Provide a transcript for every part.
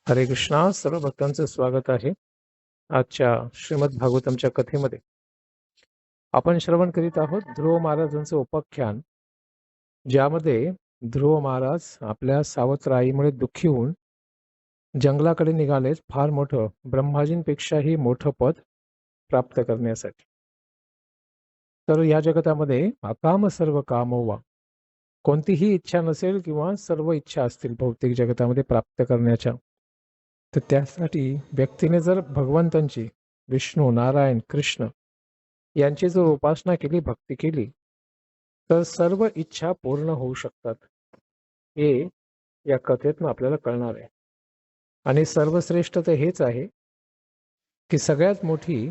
हरे कृष्णा. सर्व भक्तांचं स्वागत आहे आजच्या श्रीमद भागवतमच्या कथेमध्ये. आपण श्रवण करीत आहोत ध्रुव महाराजांचं उपाख्यान, ज्यामध्ये ध्रुव महाराज आपल्या सावत्र आईमुळे दुःखी होऊन जंगलाकडे निघालेत, फार मोठं, ब्रह्माजींपेक्षाही मोठं पद प्राप्त करण्यासाठी. तर या जगतामध्ये अकाम सर्व कामोवा, कोणतीही इच्छा नसेल किंवा सर्व इच्छा असतील भौतिक जगतामध्ये प्राप्त करण्याच्या, तर त्यासाठी व्यक्तीने जर भगवंतांची, विष्णू, नारायण, कृष्ण यांची जर उपासना केली, भक्ती केली, तर सर्व इच्छा पूर्ण होऊ शकतात. हे या कथेतून आपल्याला कळणार आहे. आणि सर्वश्रेष्ठ तर हेच आहे की सगळ्यात मोठी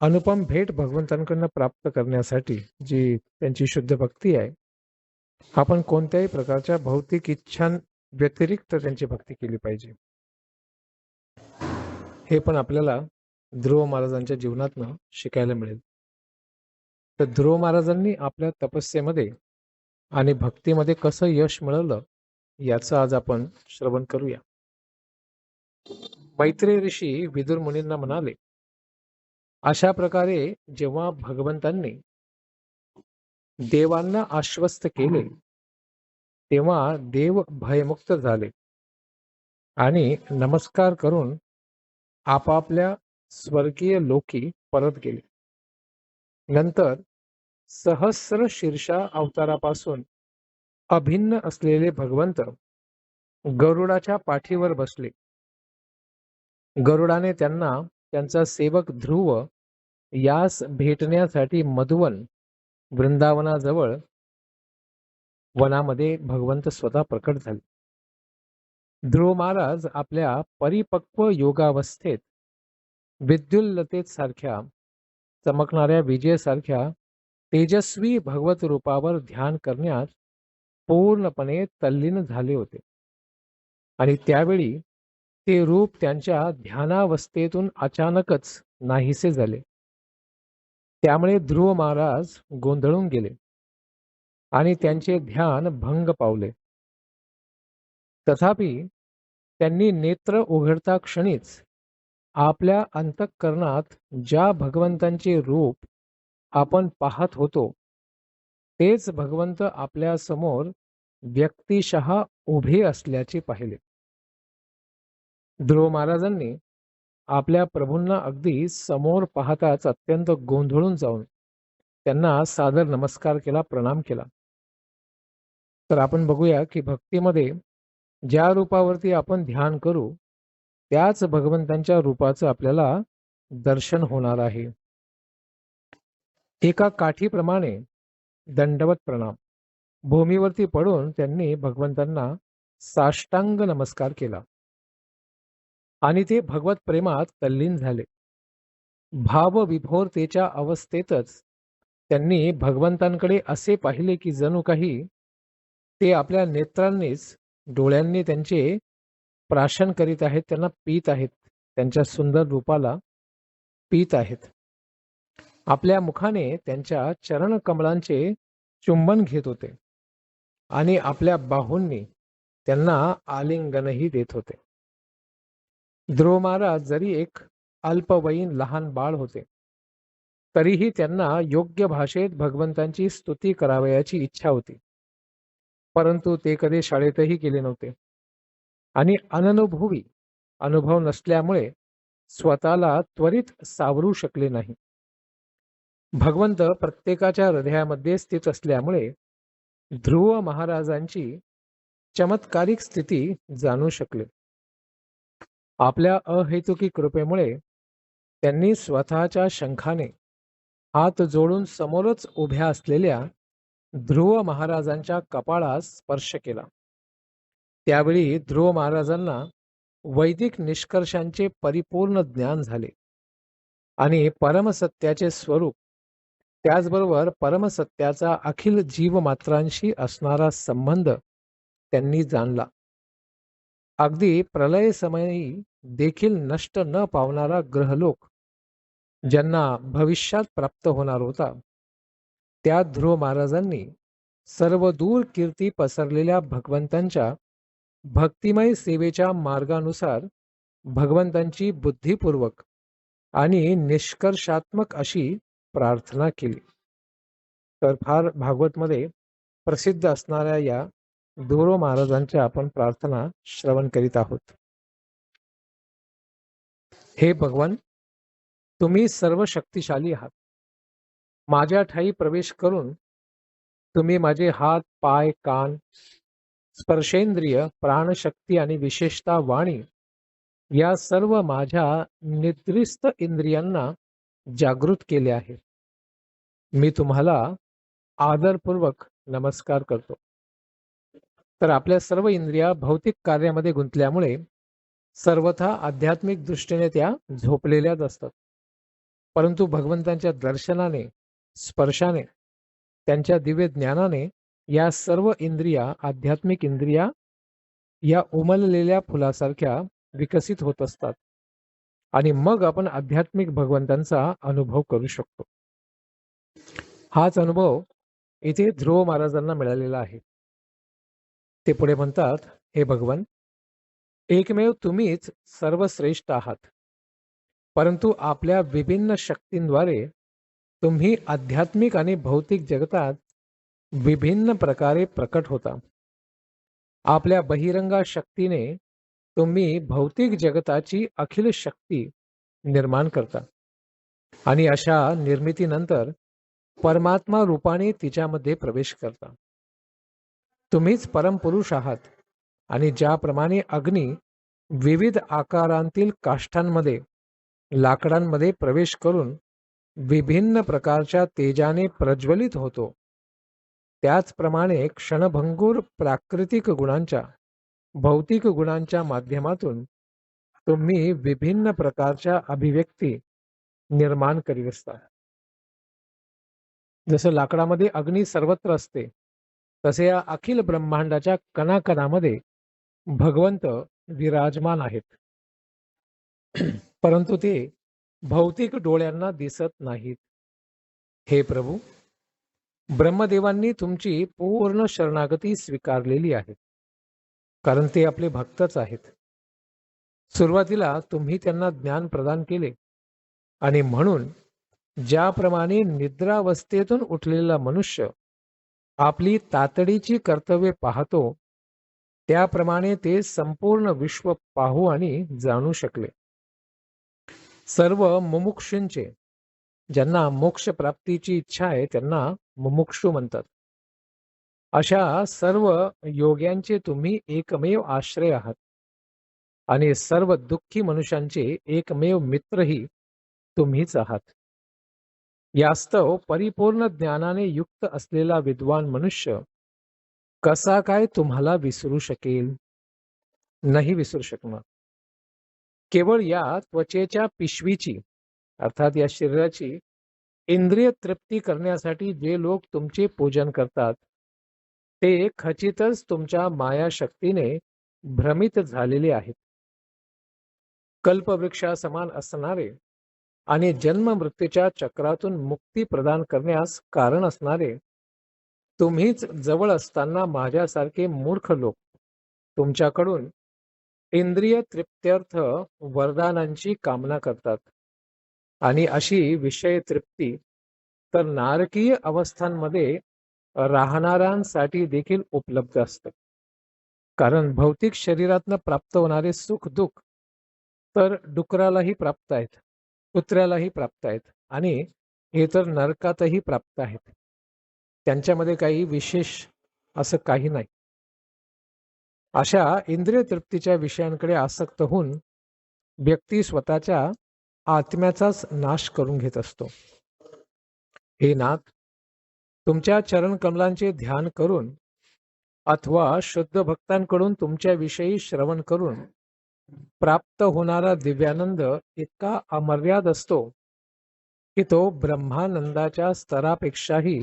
अनुपम भेट भगवंतांकडनं प्राप्त करण्यासाठी जी त्यांची शुद्ध भक्ती आहे, आपण कोणत्याही प्रकारच्या भौतिक इच्छां व्यतिरिक्त त्यांची भक्ती केली पाहिजे. हे पण आपल्याला ध्रुव महाराजांच्या जीवनातनं शिकायला मिळेल. तर ध्रुव महाराजांनी आपल्या तपस्येमध्ये आणि भक्तीमध्ये कसं यश मिळवलं, याचं आज आपण श्रवण करूया. मैत्रेय ऋषी विदुर मुनींना म्हणाले, अशा प्रकारे जेव्हा भगवंतांनी देवांना आश्वस्त केले, तेव्हा देव भयमुक्त झाले आणि नमस्कार करून आपापल्या स्वर्गीय लोकी परत गेले. नंतर सहस्र शीर्षा अवतारापासून अभिन्न असलेले भगवंत गरुडाच्या पाठीवर बसले. गरुडाने त्यांना त्यांचा सेवक ध्रुव यास भेटण्यासाठी मधुवन वृंदावनाजवळ वनामध्ये भगवंत स्वतः प्रकट झाले. ध्रुव महाराज आपल्या परिपक्व योगावस्थेत विद्युल्लतेत सारख्या चमकणाऱ्या विजेसारख्या तेजस्वी भगवत रूपावर ध्यान करण्यात पूर्णपणे तल्लीन झाले होते. आणि त्यावेळी ते रूप त्यांच्या ध्यानावस्थेतून अचानकच नाहीसे झाले. त्यामुळे ध्रुव महाराज गोंधळून गेले आणि त्यांचे ध्यान भंग पावले. तथापि त्यांनी नेत्र उघडता क्षणीच आपल्या अंतःकरणात ज्या भगवंतांचे रूप आपण पाहत होतो, तेच भगवंत आपल्या समोर व्यक्तिशः उभे असल्याचे पाहिले. ध्रुव महाराजांनी आपल्या प्रभूंना अगदी समोर पाहताच अत्यंत गोंधळून जाऊन त्यांना सादर नमस्कार केला, प्रणाम केला. तर आपण बघूया की भक्तीमध्ये ज्या रूपावरती आपण ध्यान करू, त्याच भगवंतांच्या रूपाचं आपल्याला दर्शन होणार आहे. एका काठीप्रमाणे दंडवत प्रणाम. भूमीवरती पडून त्यांनी भगवंतांना साष्टांग नमस्कार केला आणि ते भगवत प्रेमात तल्लीन झाले. भावविभोरतेच्या अवस्थेतच त्यांनी भगवंतांकडे असे पाहिले की जणू काही ते आपल्या नेत्रांनीच, डोळ्यांनी त्यांचे प्राशन करीत आहेत, त्यांना पीत आहेत, त्यांच्या सुंदर रूपाला पीत आहेत. आपल्या मुखाने त्यांच्या चरण कमलांचे चुंबन घेत होते आणि आपल्या बाहूंनी त्यांना आलिंगनही देत होते. ध्रुव महाराज जरी एक अल्पवयीन लहान बाळ होते, तरीही त्यांना योग्य भाषेत भगवंतांची स्तुती करावयाची इच्छा होती. परंतु ते कधी शाळेतही गेले नव्हते आणि अननुभवी अनुभव नसल्यामुळे स्वतःला त्वरित सावरू शकले नाही. भगवंत प्रत्येकाच्या हृदयामध्ये स्थित असल्यामुळे ध्रुव महाराजांची चमत्कारिक स्थिती जाणू शकले. आपल्या अहेतुकी कृपेमुळे त्यांनी स्वतःच्या शंखाने हात जोडून समोरच उभ्या असलेल्या ध्रुव महाराजांच्या कपाळास स्पर्श केला. त्यावेळी ध्रुव महाराजांना वैदिक निष्कर्षांचे परिपूर्ण ज्ञान झाले आणि परमसत्याचे स्वरूप, त्याचबरोबर परमसत्याचा अखिल जीवमात्रांशी असणारा संबंध त्यांनी जाणला. अगदी प्रलय समयी देखील नष्ट न पावणारा ग्रहलोक ज्यांना भविष्यात प्राप्त होणार होता, त्या ध्रुव महाराजांनी सर्व दूर कीर्ती पसरलेल्या भगवंतांच्या भक्तिमय सेवेच्या मार्गानुसार भगवंतांची बुद्धिपूर्वक आणि निष्कर्षात्मक अशी प्रार्थना केली. तर फार भागवतमध्ये प्रसिद्ध असणाऱ्या या ध्रुव महाराजांच्या आपण प्रार्थना श्रवण करीत आहोत. हे भगवान, तुम्ही सर्व शक्तिशाली आहात. माझ्या ठाई प्रवेश करून तुम्ही माझे हात, पाय, कान, स्पर्शेंद्रिय, प्राणशक्ती आणि विशेषतः वाणी या सर्व माझ्या निद्रिस्त इंद्रियांना जागृत केले आहे. मी तुम्हाला आदरपूर्वक नमस्कार करतो. तर आपल्या सर्व इंद्रिया भौतिक कार्यामध्ये गुंतल्यामुळे सर्वथा आध्यात्मिक दृष्टीने त्या झोपलेल्याच असतात. परंतु भगवंतांच्या दर्शनाने, स्पर्शाने, त्यांच्या दिव्य ज्ञानाने या सर्व इंद्रिया, आध्यात्मिक इंद्रिया या उमललेल्या फुलासारख्या विकसित होत असतात आणि मग आपण आध्यात्मिक भगवंतांचा अनुभव करू शकतो. हाच अनुभव इथे ध्रुव महाराजांना मिळालेला आहे. ते पुढे म्हणतात, हे भगवान, एकमेव तुम्हीच सर्वश्रेष्ठ आहात. परंतु आपल्या विभिन्न शक्तींद्वारे तुम्ही आध्यात्मिक आणि भौतिक जगतात विभिन्न प्रकारे प्रकट होता. आपल्या बहिरंगा शक्तीने तुम्ही भौतिक जगताची अखिल शक्ती निर्माण करता आणि अशा निर्मितीनंतर परमात्मा रूपाने तिच्यामध्ये प्रवेश करता. तुम्हीच परमपुरुष आहात आणि ज्याप्रमाणे अग्नी विविध आकारांतील काष्ठांमध्ये, लाकडांमध्ये प्रवेश करून विभिन्न प्रकारच्या तेजाने प्रज्वलित होतो, त्याचप्रमाणे क्षणभंगूर प्राकृतिक गुणांच्या, भौतिक गुणांच्या माध्यमातून तुम्ही विभिन्न प्रकारच्या अभिव्यक्ती निर्माण करीत असता. जसं लाकडामध्ये अग्नी सर्वत्र असते, तसे या अखिल ब्रह्मांडाच्या कणाकणामध्ये भगवंत विराजमान आहेत. परंतु ते भौतिक डोळ्यांना दिसत नाहीत. हे प्रभू, ब्रह्मदेवांनी तुमची पूर्ण शरणागती स्वीकारलेली आहे, कारण ते आपले भक्तच आहेत. सुरुवातीला तुम्ही त्यांना ज्ञान प्रदान केले आणि म्हणून ज्याप्रमाणे निद्रावस्थेतून उठलेला मनुष्य आपली तातडीची कर्तव्ये पाहतो, त्याप्रमाणे ते संपूर्ण विश्व पाहू आणि जाणू शकले. सर्व मुमुक्षूंचे, ज्यांना मोक्ष प्राप्तीची इच्छा आहे, त्यांना मुमुक्षू म्हणतात. अशा सर्व योग्यांचे तुम्ही एकमेव आश्रय आहात आणि सर्व दुःखी मनुष्यांचे एकमेव मित्रही तुम्हीच आहात. यास्तव परिपूर्ण ज्ञानाने युक्त असलेला विद्वान मनुष्य कसा काय तुम्हाला विसरू शकेल? नाही विसरू शकणार. केवळ या त्वचेच्या पिशवीची, अर्थात या शरीराची इंद्रिय तृप्ती करण्यासाठी जे लोक तुमचे पूजन करतात, ते खचितच तुमच्या मायाशक्तीने भ्रमित झालेले आहेत. कल्पवृक्षासमान असणारे आणि जन्म मृत्यूच्या चक्रातून मुक्ती प्रदान करण्यास कारण असणारे तुम्हीच जवळ असताना माझ्यासारखे मूर्ख लोक तुमच्याकडून इंद्रिय तृप्त्यर्थ वरदानांची कामना करतात आणि अशी विषय तृप्ती तर नारकीय अवस्थांमध्ये राहणाऱ्यांसाठी देखील उपलब्ध असते. कारण भौतिक शरीरातनं प्राप्त होणारे सुख दुःख तर डुकरालाही प्राप्त आहेत, कुत्र्यालाही प्राप्त आहेत आणि हे तर नरकातही प्राप्त आहेत. त्यांच्यामध्ये काही विशेष असं काही नाही. अशा इंद्रिय तृप्तीच्या विषयांकडे आसक्त होऊन व्यक्ती स्वतःच्या आत्म्याचाच नाश करून घेत असतो. हे नाथ, तुमच्या चरण कमलांचे ध्यान करून अथवा शुद्ध भक्तांकडून तुमच्याविषयी श्रवण करून प्राप्त होणारा दिव्यानंद इतका अमर्याद असतो की तो ब्रह्मानंदाच्या स्तरापेक्षाही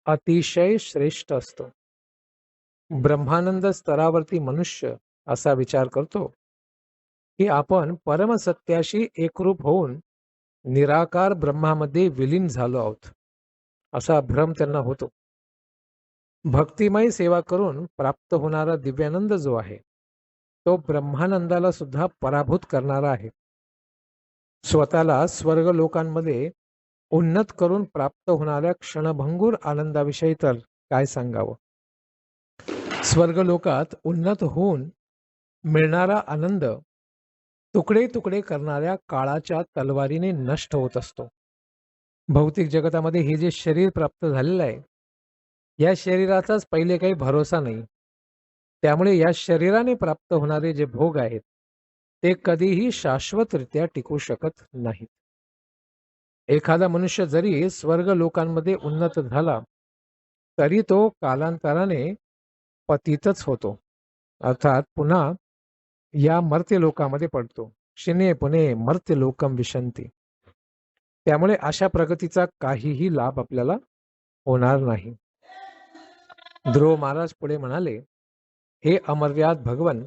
अतिशय श्रेष्ठ असतो. ब्रह्मानंद स्तरावरती मनुष्य असा विचार करतो की आपण परमसत्याशी एकरूप होऊन निराकार ब्रह्मामध्ये विलीन झालो आहोत, असा भ्रम त्यांना होतो. भक्तिमय सेवा करून प्राप्त होणारा दिव्यानंद जो आहे तो ब्रह्मानंदाला सुद्धा पराभूत करणारा आहे. स्वतःला स्वर्ग लोकांमध्ये उन्नत करून प्राप्त होणाऱ्या क्षणभंगूर आनंदाविषयी तर काय सांगावं. स्वर्ग लोकात उन्नत होऊन मिळणारा आनंद तुकडे तुकडे करणाऱ्या काळाच्या तलवारीने नष्ट होत असतो. भौतिक जगतामध्ये हे जे शरीर प्राप्त झालेलं आहे, या शरीराचाच पहिले काही भरोसा नाही. त्यामुळे या शरीराने प्राप्त होणारे जे भोग आहेत ते कधीही शाश्वतरित्या टिकू शकत नाहीत. एखादा मनुष्य जरी स्वर्ग लोकांमध्ये उन्नत झाला तरी तो कालांतराने पतितच होतो, अर्थात पुन्हा या मर्त्य लोकामध्ये पडतो. क्षिणे पुणे मर्त्य लोकम विशंती. त्यामुळे अशा प्रगतीचा काहीही लाभ आपल्याला होणार नाही. ध्रुव महाराज पुढे म्हणाले, हे अमर्याद भगवन,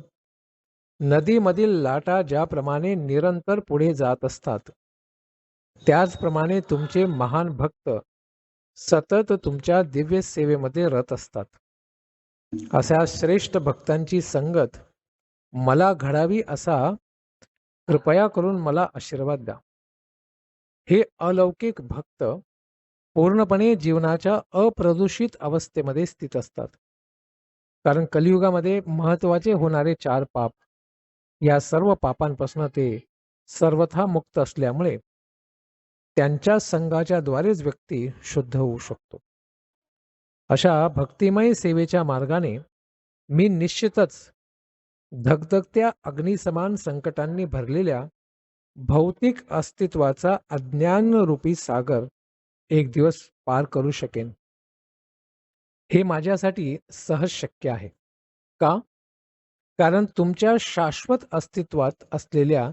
नदीमधील लाटा ज्याप्रमाणे निरंतर पुढे जात असतात त्याचप्रमाणे तुमचे महान भक्त सतत तुमच्या दिव्य सेवेमध्ये रत असतात. अशा श्रेष्ठ भक्तांची संगत मला घडावी असा कृपया करून मला आशीर्वाद द्या. हे अलौकिक भक्त पूर्णपणे जीवनाच्या अप्रदूषित अवस्थेमध्ये स्थित असतात. कारण कलियुगामध्ये महत्वाचे होणारे 4 पाप, या सर्व पापांपासून ते सर्वथा मुक्त असल्यामुळे त्यांच्या संघाच्या द्वारेच व्यक्ती शुद्ध होऊ शकतो. अशा भक्तिमय सेवेच्या मार्गाने मी निश्चितच धगधगत्या अग्निसमान संकटांनी भरलेल्या भौतिक अस्तित्वाचा अज्ञानरूपी सागर एक दिवस पार करू शकेन. हे माझ्यासाठी सहज शक्य आहे. का? कारण तुमच्या शाश्वत अस्तित्वात असलेल्या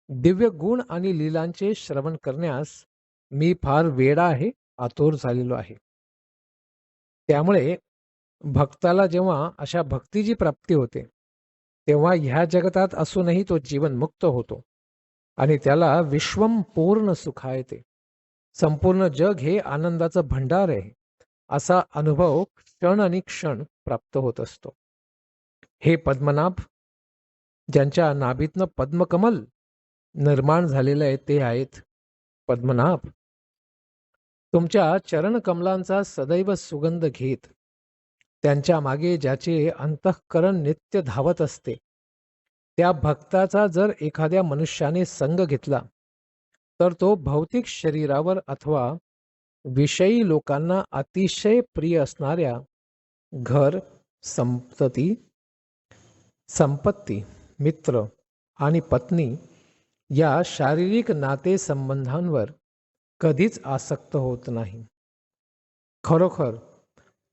दिव्य गुण आणि लीलांचे श्रवण करण्यास मी फार वेडा आहे, आतुर झालेलो आहे. त्यामुळे भक्ताला जेव्हा अशा भक्तीची प्राप्ती होते तेव्हा ह्या जगतात असूनही तो जीवनमुक्त होतो आणि त्याला विश्वम पूर्ण सुखायते, संपूर्ण जग हे आनंदाचं भंडार आहे, असा अनुभव क्षण आणि क्षण प्राप्त होत असतो. हे पद्मनाभ, ज्यांच्या नाभीतनं पद्मकमल निर्माण झालेलं आहे ते आहेत पद्मनाभ. तुमच्या चरणकमलांचा सदैव सुगंध घेत त्यांच्या मागे ज्याचे अंतःकरण नित्य धावत असते, त्या भक्ताचा जर एखाद्या मनुष्याने संग घेतला तर तो भौतिक शरीरावर अथवा विषयी लोकांना अतिशय प्रिय असणाऱ्या घर, संपत्ती, मित्र आणि पत्नी या शारीरिक नाते संबंधांवर कधीच आसक्त होत नाही. खरोखर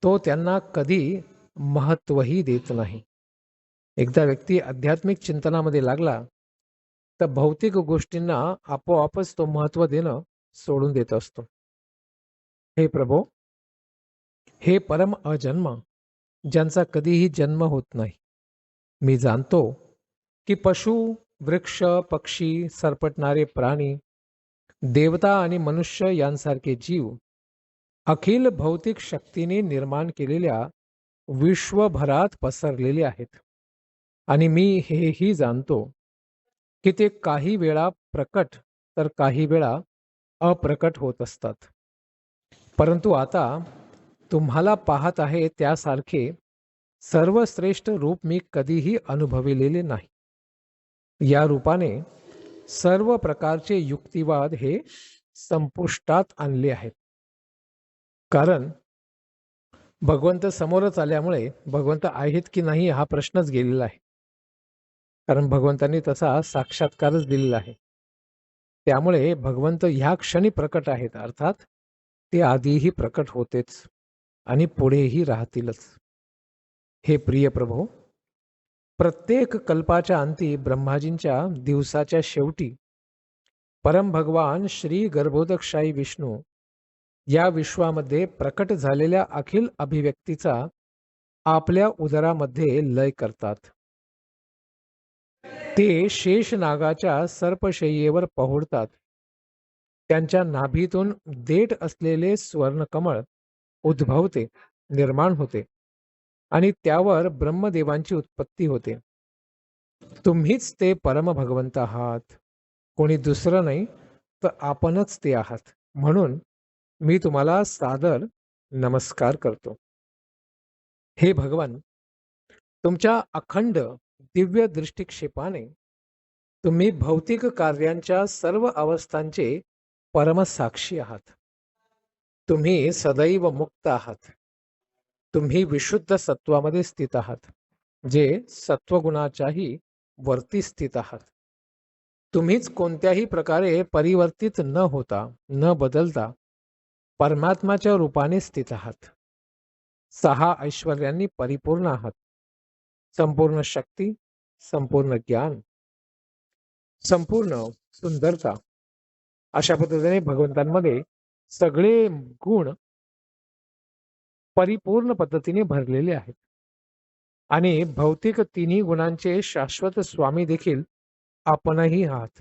तो त्यांना कधी महत्वही देत नाही. एकदा व्यक्ती आध्यात्मिक चिंतनामध्ये लागला तर भौतिक गोष्टींना आपोआपच तो महत्व देणं सोडून देत असतो. हे प्रभो, हे परम अजन्म, ज्यांचा कधीही जन्म होत नाही, मी जाणतो की पशु, वृक्ष, पक्षी, सरपटणारे प्राणी, देवता आणि मनुष्य यांसारखे जीव अखिल भौतिक शक्तीने निर्माण केलेल्या विश्वभरात पसरलेले आहेत आणि मी हेही जाणतो की ते काही वेळा प्रकट तर काही वेळा अप्रकट होत असतात. परंतु आता तुम्हाला पाहत आहे त्यासारखे सर्वश्रेष्ठ रूप मी कधीही अनुभवलेले नाही. या रूपाने सर्व प्रकारचे युक्तिवाद हे संपुष्टात आणले आहेत. कारण भगवंत समोरच आल्यामुळे भगवंत आहेत की नाही हा प्रश्नच गेलेला आहे. कारण भगवंतांनी तसा साक्षात्कारच दिलेला आहे. त्यामुळे भगवंत ह्या क्षणी प्रकट आहेत, अर्थात ते आधीही प्रकट होतेच आणि पुढेही राहतीलच. हे प्रिय प्रभो, प्रत्येक कल्पाच्या अंती ब्रह्माजींच्या दिवसाच्या शेवटी परम भगवान श्री गर्भोदकशाही विष्णू या विश्वामध्ये प्रकट झालेल्या अखिल अभिव्यक्तीचा आपल्या उदरामध्ये लय करतात. ते शेष नागाच्या सर्पशय्येवर पहुडतात. त्यांच्या नाभीतून देठ असलेले स्वर्णकमळ उद्भवते, निर्माण होते आणि त्यावर ब्रह्मदेवांची उत्पत्ती होते. तुम्हीच ते परम भगवंत आहात. कोणी दुसरं नाही, तर आपणच ते आहात. म्हणून मी तुम्हाला सादर नमस्कार करतो. हे भगवान, तुमच्या अखंड दिव्य दृष्टिक्षेपाने तुम्ही भौतिक कार्यांच्या सर्व अवस्थांचे परमसाक्षी आहात. तुम्ही सदैव मुक्त आहात. तुम्ही विशुद्ध सत्वामध्ये स्थित आहात, जे सत्वगुणाच्याही वरती स्थित आहात. तुम्हीच कोणत्याही प्रकारे परिवर्तित न होता, न बदलता परमात्माच्या रूपाने स्थित आहात. 6 ऐश्वर्यांनी परिपूर्ण आहात. संपूर्ण शक्ती, संपूर्ण ज्ञान, संपूर्ण सुंदरता, अशा पद्धतीने भगवंतांमध्ये सगळे गुण परिपूर्ण पद्धतीने भरलेले आहेत. आणि भौतिक तिन्ही गुणांचे शाश्वत स्वामी देखील आपणही आहात.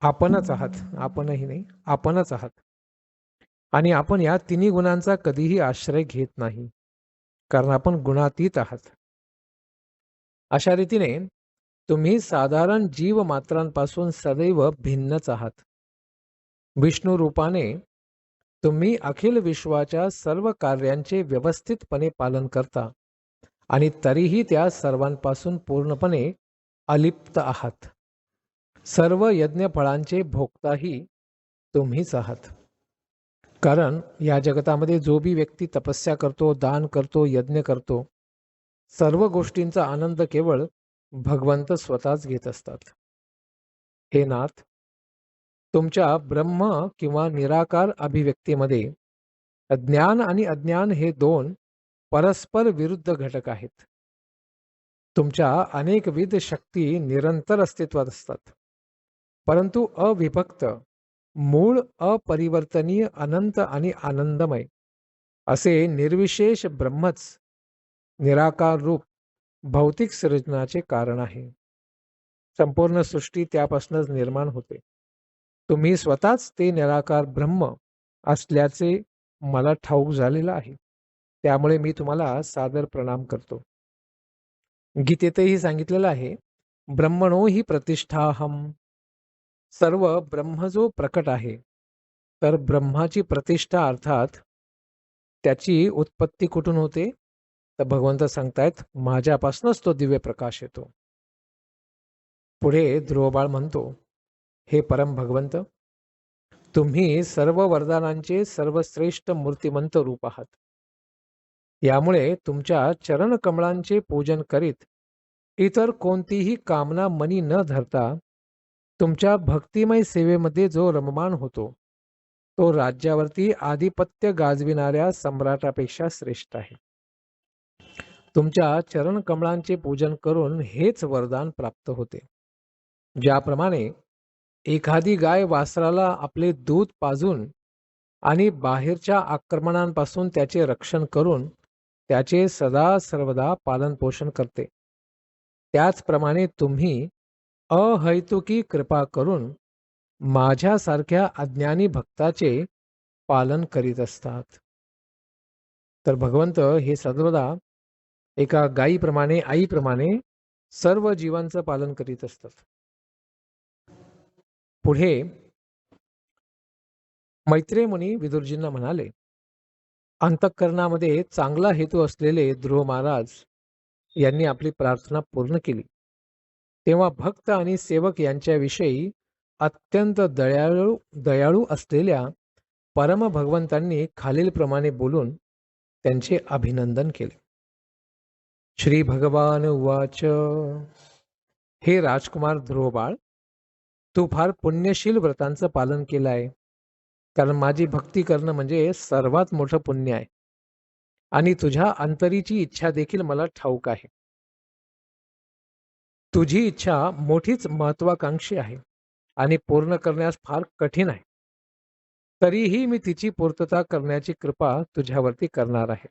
आपणच आहात, आपणही नाही, आपणच आहात. आणि आपण या तिन्ही गुणांचा कधीही आश्रय घेत नाही, कारण आपण गुणातीत आहात. अशा रीतीने तुम्ही साधारण जीव मात्रांपासून सदैव भिन्नच आहात. विष्णू रूपाने तुम्ही अखिल विश्वाच्या सर्व कार्यांचे व्यवस्थितपणे पालन करता आणि तरीही त्या सर्वांपासून पूर्णपणे अलिप्त आहात. सर्व यज्ञफळांचे भोक्ताही तुम्हीच आहात. कारण या जगतामध्ये जो बी व्यक्ती तपस्या करतो, दान करतो, यज्ञ करतो, सर्व गोष्टींचा आनंद केवळ भगवंत स्वतःच घेत असतात. हे नाथ, तुमच्या ब्रह्म किंवा निराकार अभिव्यक्तीमध्ये ज्ञान आणि अज्ञान हे दोन परस्पर विरुद्ध घटक आहेत. तुमच्या अनेकविध शक्ती निरंतर अस्तित्वात असतात, परंतु अविभक्त, मूळ, अपरिवर्तनीय, अनंत आणि आनंदमय असे निर्विशेष ब्रह्मच निराकार रूप भौतिक सृजनाचे कारण आहे. संपूर्ण सृष्टी त्यापासूनच निर्माण होते. तुम्ही स्वतःच ते निराकार ब्रह्म असल्याचे मला ठाऊक झालेलं आहे. त्यामुळे मी तुम्हाला सादर प्रणाम करतो. गीतेतही सांगितलेलं आहे, ब्रह्मणो ही प्रतिष्ठाहम. सर्व ब्रह्म जो प्रकट आहे, तर ब्रह्माची प्रतिष्ठा अर्थात त्याची उत्पत्ती कुठून होते? तर भगवंत सांगतायत, माझ्यापासूनच तो दिव्य प्रकाश येतो. पुढे ध्रुवबाळ म्हणतो, हे परम भगवंत, तुम्ही सर्व वरदानांचे सर्वश्रेष्ठ मूर्तिमंत रूप आहात. यामुळे तुमच्या चरणकमळांचे पूजन करीत इतर कोणतीही कामना मनी न धरता तुमच्या भक्तिमय सेवेमध्ये जो रममाण होतो, तो राज्यावरती आधिपत्य गाजविणाऱ्या सम्राटापेक्षा श्रेष्ठ आहे. तुमच्या चरणकमळांचे पूजन करून हेच वरदान प्राप्त होते. ज्याप्रमाणे एखादी गाय वासराला आपले दूध पाजून आणि बाहेरच्या आक्रमणांपासून त्याचे रक्षण करून त्याचे सदा सर्वदा पालन पोषण करते, त्याचप्रमाणे तुम्ही अहैतुकी कृपा करून माझ्यासारख्या अज्ञानी भक्ताचे पालन करीत असतात. तर भगवंत हे सर्वदा एका गायीप्रमाणे, आईप्रमाणे सर्व जीवांचं पालन करीत असतात. पुढे मैत्रेय मुनी विदुरजींना म्हणाले, अंतःकरणामध्ये चांगला हेतू असलेले ध्रुव महाराज यांनी आपली प्रार्थना पूर्ण केली. तेव्हा भक्त आणि सेवक यांच्याविषयी अत्यंत दयाळू असलेल्या परम भगवंतांनी खालीलप्रमाणे बोलून त्यांचे अभिनंदन केले. श्री भगवान उवाच, हे राजकुमार ध्रुवबाळ, तू फार पुण्यशील व्रतांचं पालन केलं आहे. कारण माझी भक्ती करणं म्हणजे सर्वात मोठं पुण्य आहे. आणि तुझ्या अंतरीची इच्छा देखील मला ठाऊक आहे. तुझी इच्छा मोठीच महत्वाकांक्षी आहे आणि पूर्ण करण्यास फार कठीण आहे. तरीही मी तिची पूर्तता करण्याची कृपा तुझ्यावरती करणार आहे.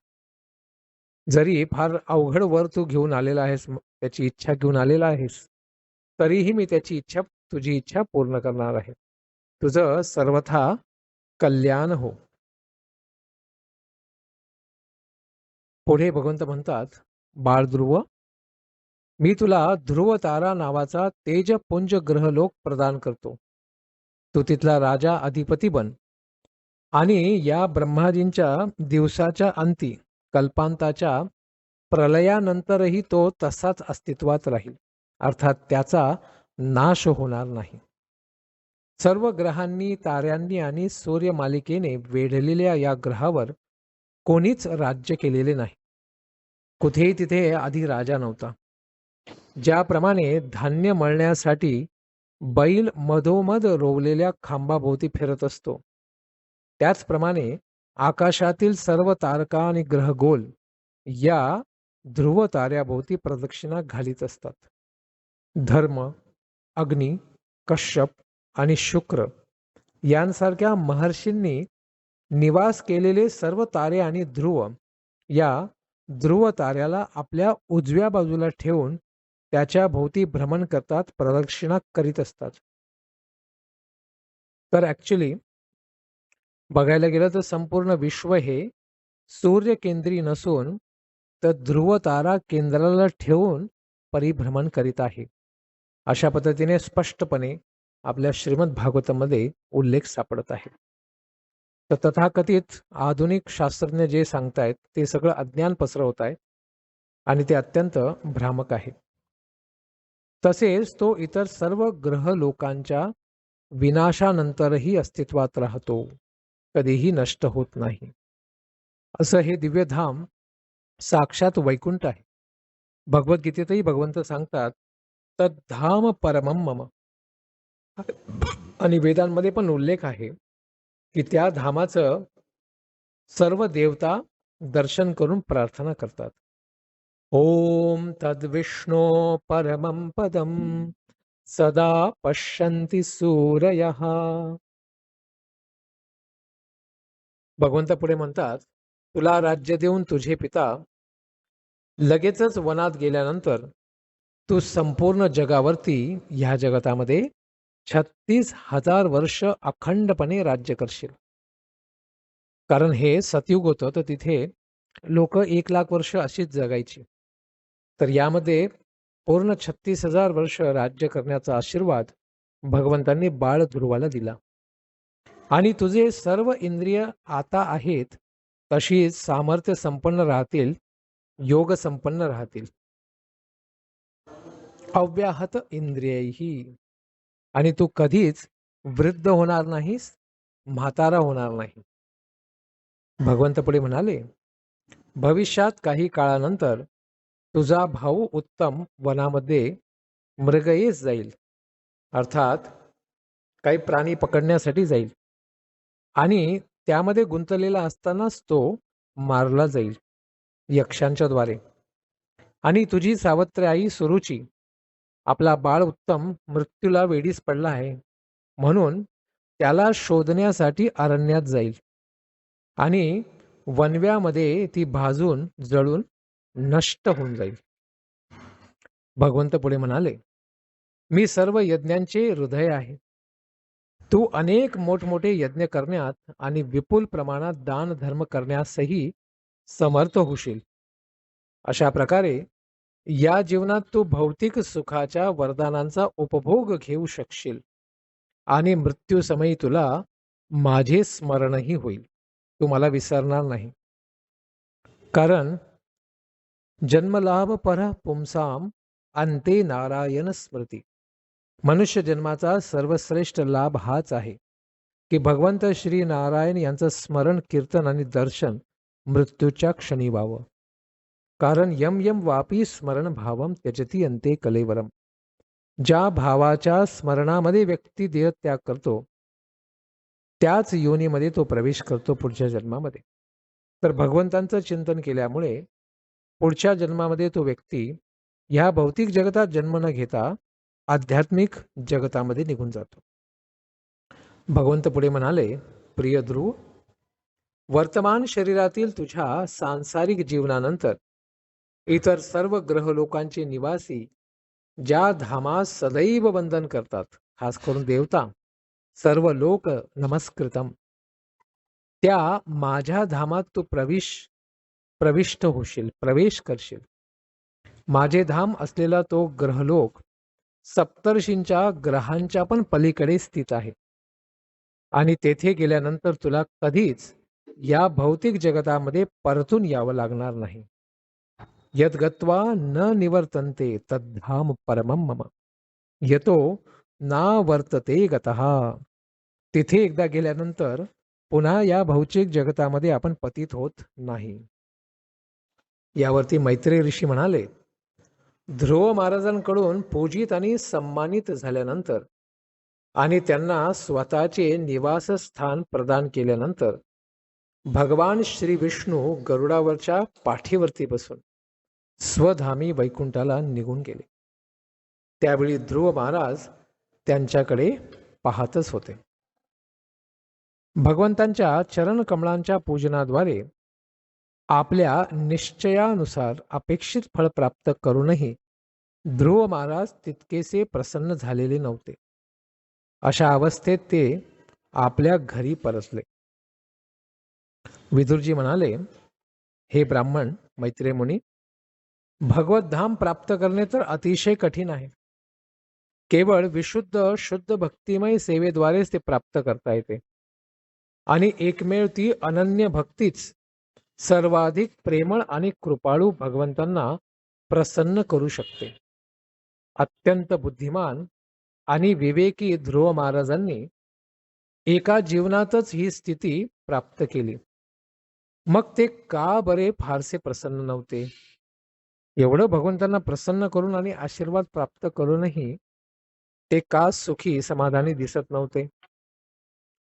जरी फार अवघड वर तू घेऊन आलेला आहेस, त्याची इच्छा घेऊन आलेला आहेस, तरीही मी तुझी इच्छा पूर्ण करणार आहे. तुझं सर्वथा कल्याण हो. पुढे भगवंत म्हणतात, बाळ ध्रुव, मी तुला ध्रुव तारा नावाचा तेजपुंज ग्रहलोक प्रदान करतो. तू तिथला राजा अधिपती बन आणि या ब्रह्माजींच्या दिवसाच्या अंती कल्पांताच्या प्रलयानंतरही तो तसाच अस्तित्वात राहील. अर्थात त्याचा नाश होणार नाही. सर्व ग्रहांनी, ताऱ्यांनी आणि सूर्यमालिकेने वेढलेल्या या ग्रहावर कोणीच राज्य केलेले नाही. कुठेही तिथे आधी राजा नव्हता. ज्याप्रमाणे धान्य मळण्यासाठी बैल मधोमध रोवलेल्या खांबाभोवती फिरत असतो, त्याचप्रमाणे आकाशातील सर्व तारका आणि ग्रहगोल या ध्रुव ताऱ्याभोवती प्रदक्षिणा घालीत असतात. धर्म, अग्नी, कश्यप आणि शुक्र यांसारख्या महर्षींनी निवास केलेले सर्व तारे आणि ध्रुव या ध्रुव ताऱ्याला आपल्या उजव्या बाजूला ठेवून त्याच्या भोवती भ्रमण करतात, प्रदक्षिणा करीत असतात. तर ऍक्च्युली बघायला गेलं तर संपूर्ण विश्व हे सूर्यकेंद्री नसून तर ध्रुव तारा केंद्राला ठेवून परिभ्रमण करीत आहे. अशा पद्धतीने स्पष्टपणे आपल्या श्रीमद भागवतामध्ये उल्लेख सापडत आहे. तर तथाकथित आधुनिक शास्त्रज्ञ जे सांगतायत ते सगळं अज्ञान पसरवत आहेत आणि ते अत्यंत भ्रामक आहे. तसेच तो इतर सर्व ग्रह लोकांच्या विनाशानंतरही अस्तित्वात राहतो, कधीही नष्ट होत नाही. असं हे दिव्यधाम साक्षात वैकुंठ आहे. भगवद्गीतेतही भगवंत सांगतात तद्धाम परमम मम, आणि वेदांमध्ये पण उल्लेख आहे की त्या धामाचं सर्व देवता दर्शन करून प्रार्थना करतात. ओम तद्विष्णो परमं पदम सदा पश्यन्ति सूरयः. भगवंत पुढे म्हणतात, तुला राज्य देऊन तुझे पिता लगेचच वनात गेल्यानंतर तू संपूर्ण जगावरती, ह्या जगतामध्ये 36,000 वर्ष अखंडपणे राज्य करशील. कारण हे सतयुग होतं, तर तिथे लोक 1,00,000 वर्ष अशीच जगायची. तर यामध्ये पूर्ण 36,000 वर्ष राज्य करण्याचा आशीर्वाद भगवंतांनी बाळ ध्रुवाला दिला. आणि तुझे सर्व इंद्रिय आता आहेत तशीच सामर्थ्य संपन्न राहतील, योग संपन्न राहतील. अव्याहत इंद्रियही, आणि तू कधीच वृद्ध होणार नाहीस, म्हातारा होणार नाही. भगवंत पुढे म्हणाले, भविष्यात काही काळानंतर तुझा भाऊ उत्तम वनामध्ये मृगयेस जाईल, अर्थात काही प्राणी पकडण्यासाठी जाईल, आणि त्यामध्ये गुंतलेला असतानाच तो मारला जाईल यक्षांच्या द्वारे. आणि तुझी सावत्र आई सुरुची, आपला बाळ उत्तम मृत्यूला वेडीस पडला आहे म्हणून त्याला शोधण्यासाठी अरण्यात जाईल, आणि वनव्यामध्ये ती भाजून जळून नष्ट होऊन जाईल. भगवंत पुढे म्हणाले, मी सर्व यज्ञांचे हृदय आहे. तू अनेक मोठमोठे यज्ञ करण्यात आणि विपुल प्रमाणात दान धर्म करण्यासही समर्थ होशील. अशा प्रकारे या जीवनात तू भौतिक सुखाच्या वरदानांचा उपभोग घेऊ शकशील आणि मृत्यूसमयी तुला माझे स्मरणही होईल. तू मला विसरणार नाही. कारण जन्मलाभ पर पुंसाम अंते नारायण स्मृती. मनुष्य जन्माचा सर्वश्रेष्ठ लाभ हाच आहे की भगवंत श्री नारायण यांचं स्मरण, कीर्तन आणि दर्शन मृत्यूच्या क्षणी व्हावं. कारण यम यम वापी स्मरण भावम त्यजती अंते कलेवरम. ज्या भावाच्या स्मरणामध्ये व्यक्ती देहत्याग करतो त्याच योनीमध्ये तो प्रवेश करतो पुढच्या जन्मामध्ये. तर भगवंतांचं चिंतन केल्यामुळे पुढच्या जन्मामध्ये तो व्यक्ती ह्या भौतिक जगतात जन्म न घेता आध्यात्मिक जगतामध्ये निघून जातो. भगवंत पुढे म्हणाले, प्रिय ध्रुव, वर्तमान शरीरातील तुझ्या सांसारिक जीवनानंतर इतर सर्व ग्रहलोकांचे निवासी ज्या धामास सदैव वंदन करतात, खास करून देवता, सर्व लोक नमस्कृतम, त्या माझ्या धामात तू प्रविष्ट होशील, प्रवेश करशील. माझे धाम असलेला तो ग्रहलोक सप्तर्षींच्या ग्रहांच्या पण पलीकडे स्थित आहे आणि तेथे गेल्यानंतर तुला कधीच या भौतिक जगतामध्ये परतून यावं लागणार नाही. यद्गत्वा न निवर्तन्ते तद्धाम परमं मम यतो ना वर्तते गतः. तिथे एकदा गेल्यानंतर पुन्हा या भौतिक जगतामध्ये आपण पतित होत नाही. यावरती मैत्रेय ऋषी म्हणाले, ध्रुव महाराजांकडून पूजित आणि सन्मानित झाल्यानंतर आणि त्यांना स्वतःचे निवासस्थान प्रदान केल्यानंतर भगवान श्री विष्णू गरुडावरच्या पाठीवरती बसून स्वधामी वैकुंठाला निघून गेले. त्यावेळी ध्रुव महाराज त्यांच्याकडे पाहतच होते. भगवंतांच्या चरणकमळांच्या पूजनाद्वारे आपल्या निश्चयानुसार अपेक्षित फळ प्राप्त करूनही ध्रुव महाराज तितकेसे प्रसन्न झालेले नव्हते. अशा अवस्थेत ते आपल्या घरी परतले. विदुरजी म्हणाले, हे ब्राह्मण मैत्रेय मुनी, भगवत धाम प्राप्त करणे तर अतिशय कठीण आहे. केवळ विशुद्ध शुद्ध भक्तिमय सेवेद्वारेच ते प्राप्त करता येते आणि एकमेव ती अनन्य भक्तीच सर्वाधिक प्रेमळ आणि कृपाळू भगवंतांना प्रसन्न करू शकते. अत्यंत बुद्धिमान आणि विवेकी ध्रुव महाराजांनी एका जीवनातच ही स्थिती प्राप्त केली. मग ते का बरे फारसे प्रसन्न नव्हते? एवढं भगवंतांना प्रसन्न करून आणि आशीर्वाद प्राप्त करूनही ते का सुखी समाधानी दिसत नव्हते?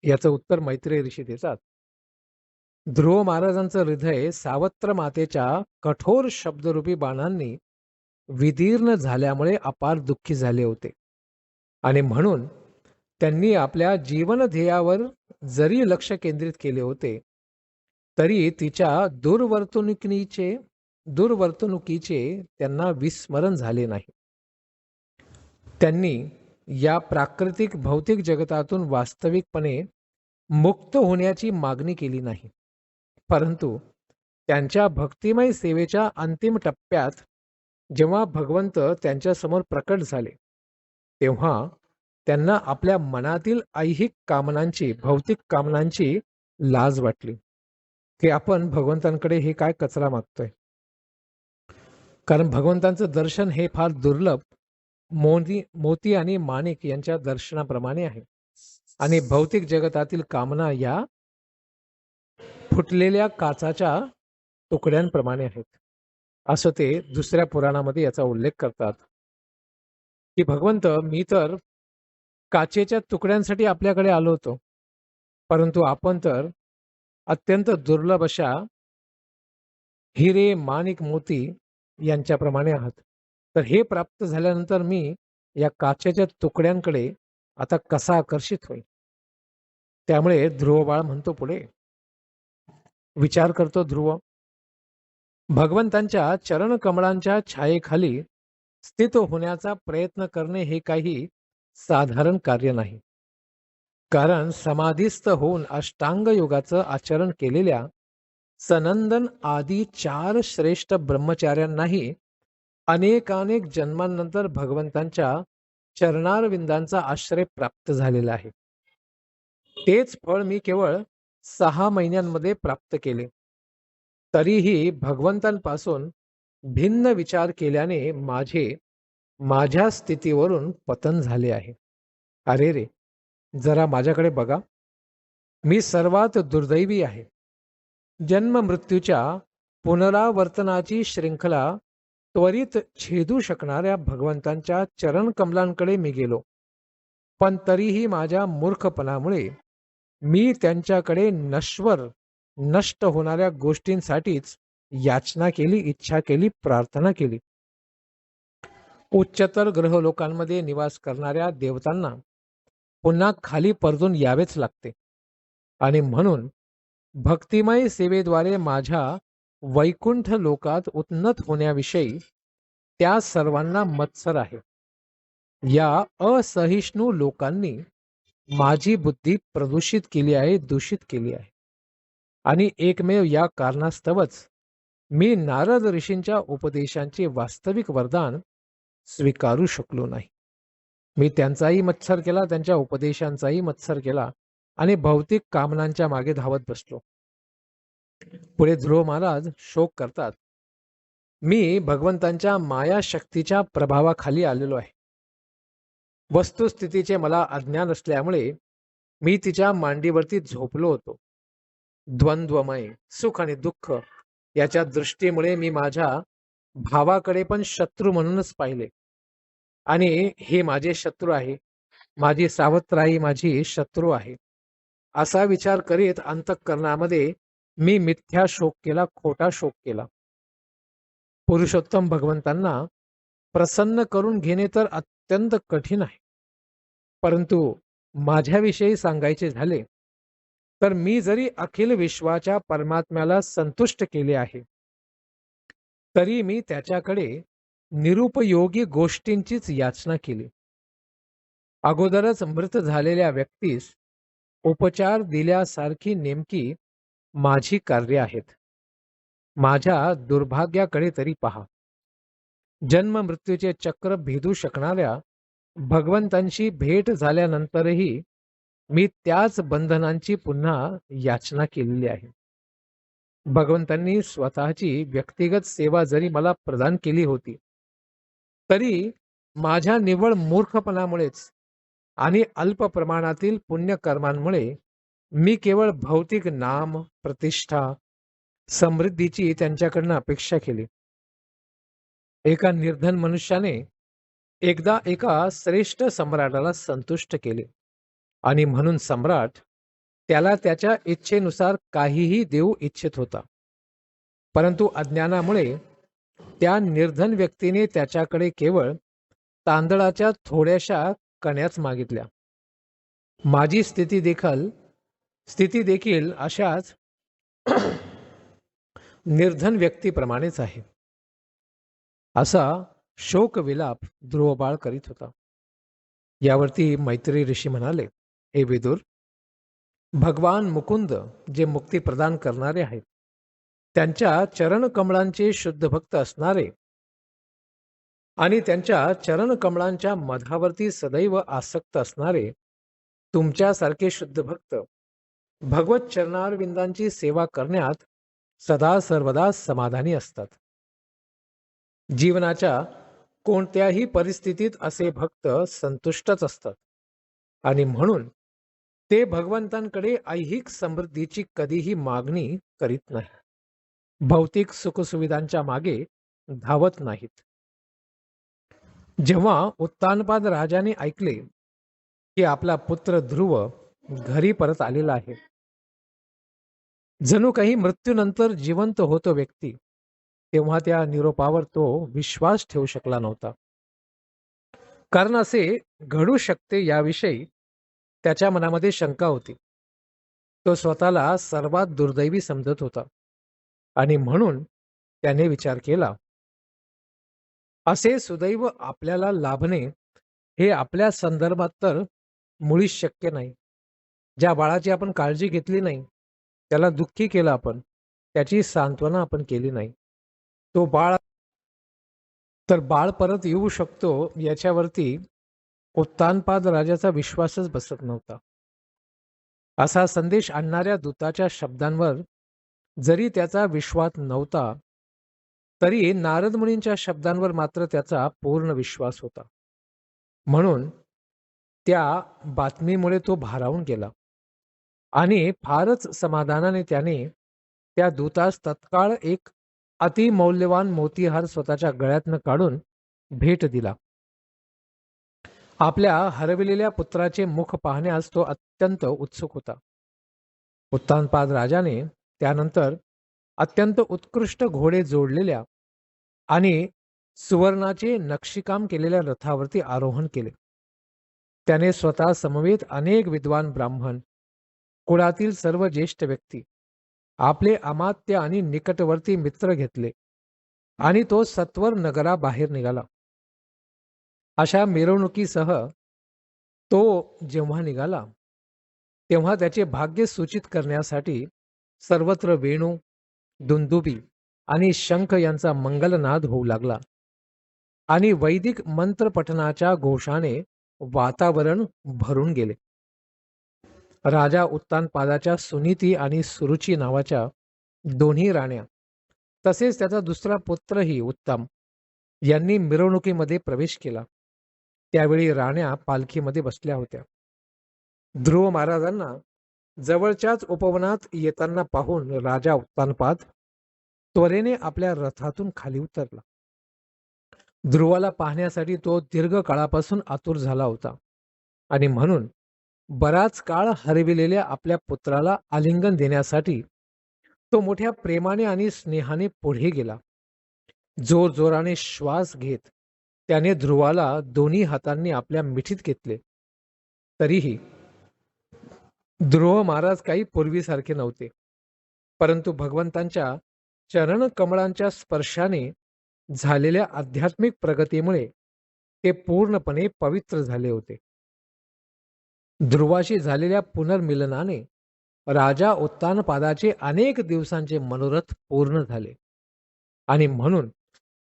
याचं उत्तर मैत्रेय ऋषी देतात. ध्रुव महाराजांचं हृदय सावत्र मातेच्या कठोर शब्दरूपी बाणांनी विदीर्ण झाल्यामुळे अपार दुःखी झाले होते आणि म्हणून त्यांनी आपल्या जीवन ध्येयावर जरी लक्ष केंद्रित केले होते तरी तिच्या दुर्वर्तणुकीचे त्यांना विस्मरण झाले नाही. त्यांनी या प्राकृतिक भौतिक जगतातून वास्तविकपणे मुक्त होण्याची मागणी केली नाही, परंतु त्यांच्या भक्तिमय सेवेच्या अंतिम टप्प्यात जेव्हा भगवंत त्यांच्या समोर प्रकट झाले तेव्हा त्यांना आपल्या मनातील ऐहिक कामनांची भौतिक कामनांची लाज वाटली की आपण भगवंतांकडे हे काय कचरा मागतोय. कारण भगवंतांचं दर्शन हे फार दुर्लभ मोती आणि माणिक यांच्या दर्शनाप्रमाणे आहे आणि भौतिक जगतातील कामना या फुटलेल्या काचाच्या तुकड्यांप्रमाणे आहेत. असं ते दुसऱ्या पुराणामध्ये याचा उल्लेख करतात की भगवंत, मी तर काचेच्या तुकड्यांसाठी आपल्याकडे आलो होतो, परंतु आपण तर अत्यंत दुर्लभ अशा हिरे माणिक मोती यांच्याप्रमाणे आहात. तर हे प्राप्त झाल्यानंतर मी या काचेच्या तुकड्यांकडे आता कसा आकर्षित होईल? त्यामुळे ध्रुव बाळ म्हणतो पुढे, विचार करतो ध्रुव, भगवंतांच्या चरण कमळांच्या छायेखाली स्थित होण्याचा प्रयत्न करणे हे काही साधारण कार्य नाही. कारण समाधीस्थ होऊन अष्टांग योगाचं आचरण केलेल्या सनंदन आदी 4 श्रेष्ठ ब्रह्मचार्यांनाही अनेकानेक जन्मांनंतर भगवंतांच्या चरणारविंदांचा आश्रय प्राप्त झालेला आहे. तेच फळ मी केवळ 6 महिन्यांमध्ये प्राप्त केले. तरीही भगवंतांपासून भिन्न विचार केल्याने माझ्या स्थितीवरून पतन झाले आहे. अरे रे, जरा माझ्याकडे बघा, मी सर्वात दुर्दैवी आहे. जन्म मृत्यूच्या पुनरावर्तनाची श्रृंखला त्वरित छेदू शकणाऱ्या भगवंतांच्या चरण कमलांकडे मी गेलो, पण तरीही माझ्या मूर्खपणामुळे मी त्यांच्याकडे नष्ट होणाऱ्या गोष्टींसाठीच याचना केली, इच्छा केली, प्रार्थना केली. उच्चतर ग्रहलोकांमध्ये निवास करणाऱ्या देवतांना पुन्हा खाली परतून यावेच लागते आणि म्हणून भक्तिमय सेवेद्वारे माझ्या वैकुंठ लोकात उन्नत होण्याविषयी त्या सर्वांना मत्सर आहे. या असहिष्णू लोकांनी माझी बुद्धी प्रदूषित केली आहे, दूषित केली आहे आणि एकमेव या कारणास्तवच मी नारद ऋषींच्या उपदेशांचे वास्तविक वरदान स्वीकारू शकलो नाही. मी त्यांचाही मत्सर केला, त्यांच्या उपदेशांचाही मत्सर केला आणि भौतिक कामनांच्या मागे धावत बसलो. पुढे ध्रुव महाराज शोक करतात. मी भगवंतांच्या माया शक्तीच्या प्रभावाखाली आलेलो आहे. वस्तुस्थितीचे मला अज्ञान असल्यामुळे मी तिच्या मांडीवरती झोपलो होतो. द्वंद्वमय सुख आणि दुःख याच्या दृष्टीमुळे मी माझ्या भावाकडे पण शत्रू म्हणूनच पाहिले आणि हे माझे शत्रू आहे, माझी सावत्राई माझी शत्रू आहे, असा विचार करीत अंतःकरणामध्ये मी मिथ्या शोक केला, खोटा शोक केला. पुरुषोत्तम भगवंतांना प्रसन्न करून घेणे तर अत्यंत कठीण आहे, परंतु माझ्याविषयी सांगायचे झाले तर मी जरी अखिल विश्वाच्या परमात्म्याला संतुष्ट केले आहे, तरी मी त्याच्याकडे निरुपयोगी गोष्टींचीच याचना केली. अगोदरच मृत झालेल्या व्यक्तीस उपचार दिल्यासारखी नेमकी माझी कार्य आहेत. माझ्या दुर्भाग्याकडे तरी पहा. जन्म मृत्यूचे चक्र भेदू शकणाऱ्या भगवंतांची भेट झाल्यानंतरही मी त्याच बंधनांची पुन्हा याचना केलेली आहे. भगवंतांनी स्वतःची व्यक्तिगत सेवा जरी मला प्रदान केली होती, तरी माझ्या निव्वळ मूर्खपणामुळेच आणि अल्प प्रमाणातील पुण्यकर्मांमुळे मी केवळ भौतिक नाम, प्रतिष्ठा, समृद्धीची त्यांच्याकडनं अपेक्षा केली. एका निर्धन मनुष्याने एकदा एका श्रेष्ठ सम्राटाला संतुष्ट केले आणि म्हणून सम्राट त्याला त्याच्या इच्छेनुसार काहीही देऊ इच्छित होता. परंतु अज्ञानामुळे त्या निर्धन व्यक्तीने त्याच्याकडे केवळ तांदळाच्या थोड्याशा कण्याच मागितल्या. माझी स्थिती देखील अशाच निर्धन व्यक्तीप्रमाणेच आहे. असा शोकविलाप ध्रुवबाळ करीत होता. यावरती मैत्री ऋषी म्हणाले, हे विदुर, भगवान मुकुंद जे मुक्ती प्रदान करणारे आहेत, त्यांच्या चरण कमळांचे शुद्ध भक्त असणारे आणि त्यांच्या चरण कमळांच्या मधावरती सदैव आसक्त असणारे तुमच्यासारखे शुद्ध भक्त भगवत चरणारविंदांची सेवा करण्यात सदा सर्वदा समाधानी असतात. जीवनाच्या कोणत्याही परिस्थितीत असे भक्त संतुष्टच असतात आणि म्हणून ते भगवंतांकडे ऐहिक समृद्धीची कधीही मागणी करीत नाही, भौतिक सुखसुविधांच्या मागे धावत नाहीत. जेव्हा उत्तानपाद राजाने ऐकले की आपला पुत्र ध्रुव घरी परत आलेला आहे, जणू काही मृत्यूनंतर जिवंत होतो व्यक्ती, तेव्हा त्या निरोपावर तो विश्वास ठेवू शकला नव्हता. कारण असे घडू शकते याविषयी त्याच्या मनामध्ये शंका होती. तो स्वतःला सर्वात दुर्दैवी समजत होता आणि म्हणून त्याने विचार केला, असे सुदैव आपल्याला लाभणे हे आपल्या संदर्भात तर मुळीच शक्य नाही. ज्या बाळाची आपण काळजी घेतली नाही, त्याला दुःखी केलं आपण, त्याची सांत्वना आपण केली नाही, तो बाळ परत येऊ शकतो याच्यावरती उत्तानपाद राजाचा विश्वासच बसत नव्हता. असा संदेश आणणाऱ्या दूताच्या शब्दांवर जरी त्याचा विश्वास नव्हता, तरी नारद मुनींच्या शब्दांवर मात्र त्याचा पूर्ण विश्वास होता. म्हणून त्या बातमीमुळे तो भारावून गेला आणि फारच समाधानाने त्याने त्या दूतास तत्काळ एक अतिमौल्यवान मोतीहार स्वतःच्या गळ्यातनं काढून भेट दिला. आपल्या हरविलेल्या पुत्राचे मुख पाहण्यास तो अत्यंत उत्सुक होता. उत्तानपाद राजाने त्यानंतर अत्यंत उत्कृष्ट घोडे जोडलेल्या आणि सुवर्णाचे नक्षीकाम केलेल्या रथावरती आरोहण केले. त्याने स्वतः समवेत अनेक विद्वान ब्राह्मण, कुळातील सर्व ज्येष्ठ व्यक्ती, आपले अमात्य आणि निकटवर्ती मित्र घेतले आणि तो सत्वर नगराबाहेर निघाला. अशा मिरवणुकीसह तो जेव्हा निघाला, तेव्हा त्याचे भाग्य सूचित करण्यासाठी सर्वत्र वेणू, दुंदुबी आणि शंख यांचा मंगलनाद होऊ लागला आणि वैदिक मंत्र पठणाच्या घोषाने वातावरण भरून गेले. राजा उत्तानपादाच्या सुनीती आणि सुरुची नावाच्या दोन्ही राण्या तसेच त्याचा दुसरा पुत्रही उत्तम यांनी मिरवणुकीमध्ये प्रवेश केला. त्यावेळी राण्या पालखीमध्ये बसल्या होत्या. ध्रुव महाराजांना जवळच्याच उपवनात येताना पाहून राजा उत्तानपाद त्वरेने आपल्या रथातून खाली उतरला. ध्रुवाला पाहण्यासाठी तो दीर्घ काळापासून आतुर झाला होता आणि म्हणून बराच काळ हरविलेल्या आपल्या पुत्राला आलिंगन देण्यासाठी तो मोठ्या प्रेमाने आणि स्नेहाने पुढे गेला. जोरजोराने श्वास घेत त्याने ध्रुवाला दोन्ही हातांनी आपल्या मिठीत घेतले. तरीही ध्रुव महाराज काही पूर्वीसारखे नव्हते, परंतु भगवंतांच्या चरण कमळांच्या स्पर्शाने झालेल्या आध्यात्मिक प्रगतीमुळे ते पूर्णपणे पवित्र झाले होते. ध्रुवाशी झालेल्या पुनर्मिलनाने राजा उत्तानपादाचे अनेक दिवसांचे मनोरथ पूर्ण झाले आणि म्हणून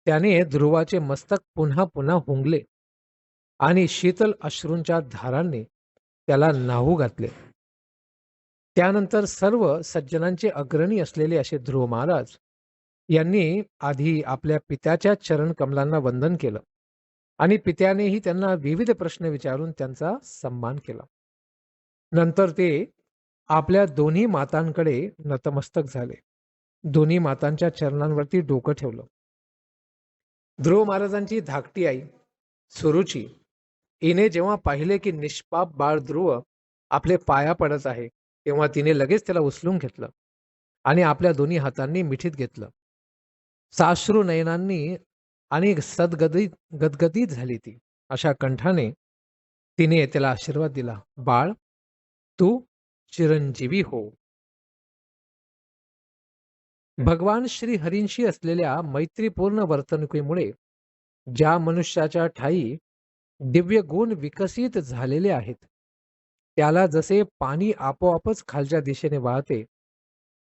त्याने ध्रुवाचे मस्तक पुन्हा पुन्हा हुंगले आणि शीतल अश्रूंच्या धारांनी त्याला न्हाऊ घातले. त्यानंतर सर्व सज्जनांचे अग्रणी असलेले असे ध्रुव महाराज यांनी आधी आपल्या पित्याच्या चरण कमलांना वंदन केलं आणि पित्यानेही त्यांना विविध प्रश्न विचारून त्यांचा सन्मान केला. नंतर ते आपल्या दोन्ही मातांकडे नतमस्तक झाले. दोन्ही मातांच्या चरणांवरती डोकं ठेवलं. ध्रुव महाराजांची धाकटी आई सुरुची हिने जेव्हा पाहिले की निष्पाप बाळ ध्रुव आपले पाया पडत आहे, तेव्हा तिने लगेच त्याला उचलून घेतलं आणि आपल्या दोन्ही हातांनी मिठीत घेतलं. साश्रू नयनांनी आणि गदगदित झाली ती. अशा कंठाने तिने त्याला आशीर्वाद दिला, बाळ तू चिरंजीवी हो. भगवान श्री हरींशी असलेल्या मैत्रीपूर्ण वर्तणुकीमुळे ज्या मनुष्याच्या ठायी दिव्य गुण विकसित झालेले आहेत, त्याला जसे पाणी आपोआपच खालच्या दिशेने वाहते,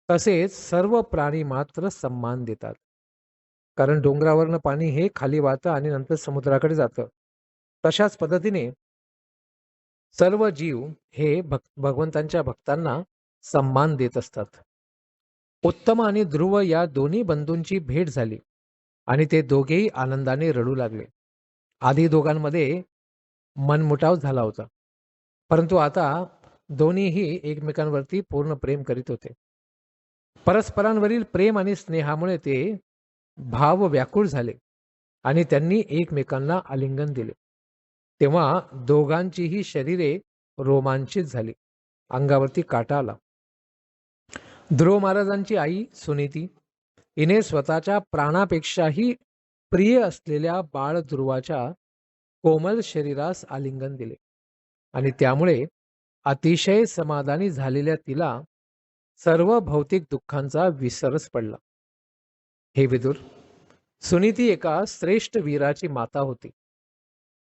तसेच सर्व प्राणी मात्र सन्मान देतात. कारण डोंगरावरनं पाणी हे खाली वाहतं आणि नंतर समुद्राकडे जातं. तशाच पद्धतीने सर्व जीव हे भगवंतांच्या भक्तांना सन्मान देत असतात. उत्तम आणि ध्रुव या दोन्ही बंधूंची भेट झाली आणि ते दोघेही आनंदाने रडू लागले. आधी दोघांमध्ये मनमुटाव झाला होता, परंतु आता दोन्हीही एकमेकांवरती पूर्ण प्रेम करीत होते. परस्परांवरील प्रेम आणि स्नेहामुळे ते भाव व्याकुळ झाले आणि त्यांनी एकमेकांना आलिंगन दिले. तेव्हा दोघांचीही शरीरे रोमांचित झाली, अंगावरती काटा आला. ध्रुव महाराजांची आई सुनीती हिने स्वतःच्या प्राणापेक्षाही प्रिय असलेल्या बाळ ध्रुवाच्या कोमल शरीरास आलिंगन दिले आणि त्यामुळे अतिशय समाधानी झालेल्या तिला सर्व भौतिक दुःखांचा विसरच पडला. हे विदुर, सुनीती एका श्रेष्ठ वीराची माता होती.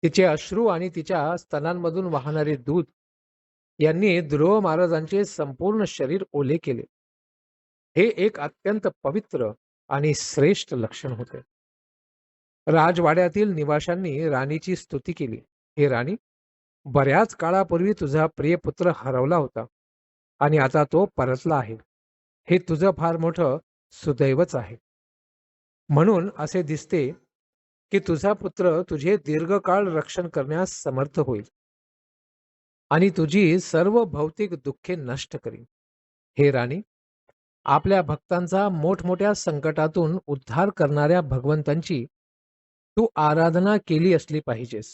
तिचे अश्रू आणि तिच्या स्तनांमधून वाहणारे दूध यांनी ध्रुव महाराजांचे संपूर्ण शरीर ओले केले. हे एक अत्यंत पवित्र आणि श्रेष्ठ लक्षण होते. राजवाड्यातील निवाशांनी राणीची स्तुती केली. हे राणी, बऱ्याच काळापूर्वी तुझा प्रिय पुत्र हरवला होता आणि आता तो परतला आहे. हे तुझं फार मोठं सुदैवच आहे. म्हणून असे दिसते की तुझा पुत्र तुझे दीर्घकाळ रक्षण करण्यास समर्थ होईल आणि तुझी सर्व भौतिक दुःखे नष्ट करील. हे राणी, आपल्या भक्तांचा मोठमोठ्या संकटातून उद्धार करणाऱ्या भगवंतांची तू आराधना केली असली पाहिजेस.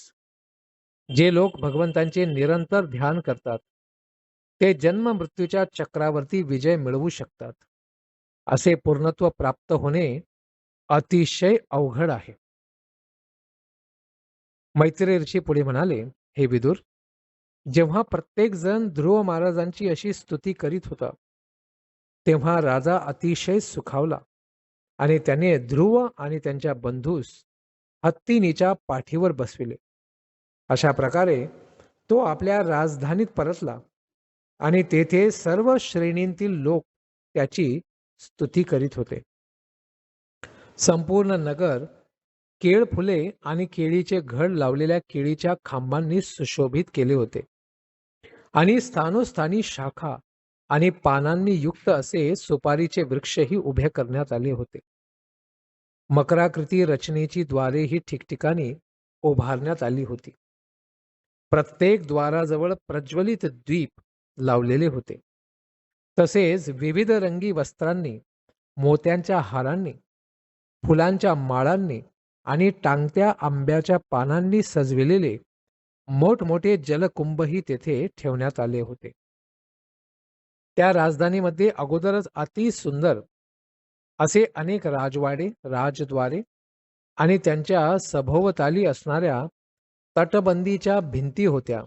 जे लोक भगवंतांचे निरंतर ध्यान करतात ते जन्म मृत्यूच्या चक्रावरती विजय मिळवू शकतात. असे पूर्णत्व प्राप्त होणे अतिशय अवघड आहे. मैत्रेय ऋषी पुढे म्हणाले, हे विदुर, जेव्हा प्रत्येक जण ध्रुव महाराजांची अशी स्तुती करीत होता, तेव्हा राजा अतिशय सुखावला आणि त्याने ध्रुव आणि त्यांच्या बंधूस हत्तीनीच्या पाठीवर बसविले. अशा प्रकारे तो आपल्या राजधानीत परतला आणि तेथे सर्व श्रेणींतील लोक त्याची स्तुती करीत होते. संपूर्ण नगर केळ फुले आणि केळीचे घड लावलेल्या केळीच्या खांबांनी सुशोभित केले होते आणि स्थानोस्थानी शाखा आणि पानांनी युक्त असे सुपारीचे वृक्षही उभे करण्यात आले होते. मकराकृती रचनेची द्वारे ही ठिकठिकाणी उभारण्यात आली होती. प्रत्येक द्वाराजवळ प्रज्वलित दीप लावलेले होते. तसेच विविध रंगी वस्त्रांनी, मोत्यांच्या हारांनी, फुलांच्या माळांनी आणि टांगत्या आंब्याच्या पानांनी सजविलेले मोठमोठे जलकुंभही तेथे ठेवण्यात आले होते. त्या राजधानीमध्ये अगोदरच अति सुंदर असे अनेक राजवाडे, राजद्वारे आणि त्यांच्या सभोवताली असणाऱ्या तटबंदीच्या भिंती होत्या